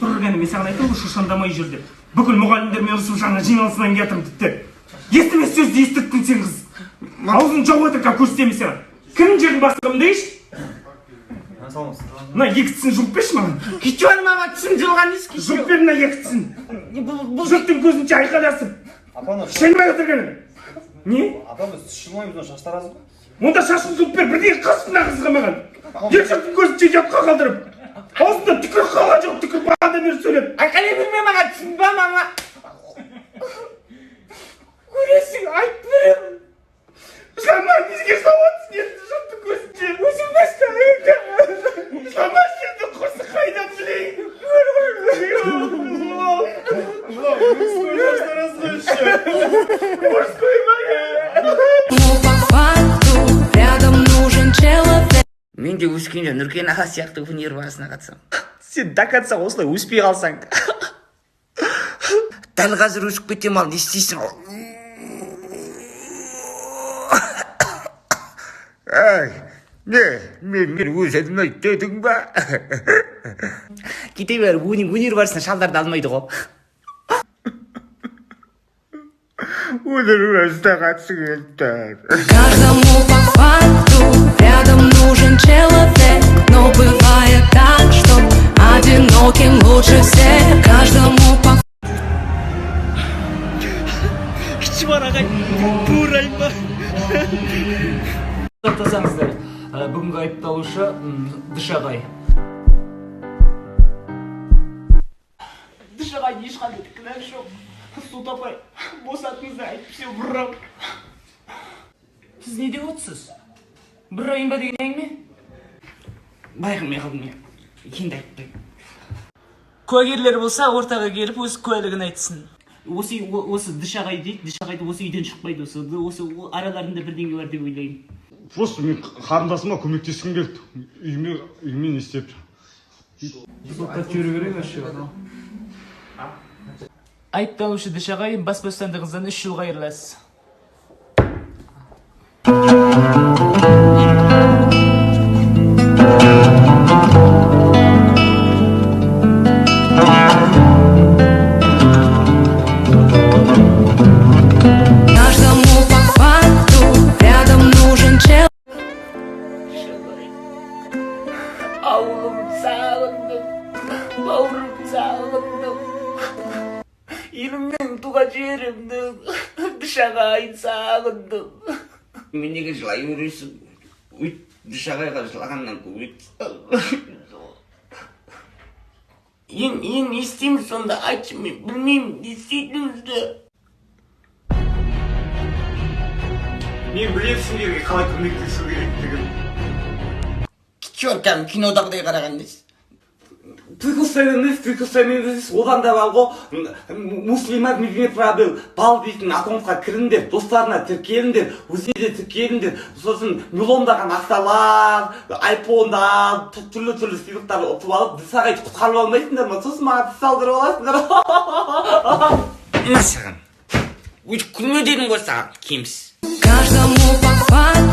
Тұрғаны мен саған айтам, шошаңдамай жүр деп. Бүкіл мұғалімдермен ұрысып жаңа жиналысынан кетірім тіпті. Естімес сөзді естірттің сен қыз. Аузын жауып отыр, көрсетемін саған. Кімнің жерін бастығым дейші? Мына екітісін жұлып берші маған. Кетуар мама түсім жылған еш кетуар. Жұлып бер мына екітісін. Жұрттың көзінше айқадасып. Шайнымай отырғаны. Не? Апамыз шылмаймыз, шаштар аз ба? Онда шашын жұлып бер, бірдей қасына қызға маған. Ел жұрттың көзінше жапқа қалдырып. Аузында түкір қалған жоқ, түкір бағада бер сөйлеп. Айқайлай берме маған, түсінбе мама. Көресің, айт берем. Жама, бізге сауатсың енді жұрттың көзінше. Өзің баста. Жама, сенді құрсы қайдан білейін. Мужской моя. По факту рядом нужен человек. Мен де өскенде Нұркен аға сияқты өнер барысына қатысам. Сен докатсаң осылай өспей қалсаң. Дәл қазір өсіп кетем ал, не істейсің ал? Мен өз әдімін айт дедің ба? Кете бер, өнер барысына шалдарды алмайды ғой. Өнер барысына қатысы келді. Каждому по факту рядом нужен человек. Но бывает так, что одиноким лучше всех. Каждому по Кішіпар ағай, бурайын ба? Тоқтасаңыздар, бүгінгі айыпталушы Дыш ағай. Дыш ағай ешқандай кінәсі жоқ. Су тапай, босатыңыздар, әйтпесе бұрам. Сіз не деп отырсыз? Бір айын ба деген әңгіме? Байқылмай қалдым мен. Енді айтпаймын. Куәгерлер болса, ортаға келіп, өз куәлігін айтсын. Осы Дыш ағай дейді, Дыш ағайды осы үйден шықпайды, осы араларында бірдеңе бар деп ойлаймын. Просто мен қарындасыма көмектескім келді. Үймен істеп. Сотқа көру керек өші. Айыпталушы Дыш ағай, бас бостандығыңыздан 3 жылға айырыласыз. каждому по факту рядом нужен человек. Ауылым сағындым, бауырым сағындым. Елімнің туған жерімнің Дыш ағайын сағындым. Мен неге жылай өресің? Дыш ағайға жылағаннан көбет. Ең не істейміз сонда айтшы, мен білмеймін не істейтінімізді. Мен білем сендерге қалай көмектесу керектігін. Кем кинодағыдай қараған дейсіз. Тыйқылсайын емес, одан да бар ғой. Муслимат медвед правил, бал дейтін аккаунтқа кіріңдер, достарына тіркеліңдер, өзіне тіркеліңдер. Сосын миллондаған ақшалар, айфондар, түрлі сыйлықтар ұтып алып, Дыш ағайды құтқарып алмайсыңдар ма? Сосын маған тіс алдырып аласыңдар. Насаған, өз күлме дедім ғой саған, кемсіз. Каждому по факту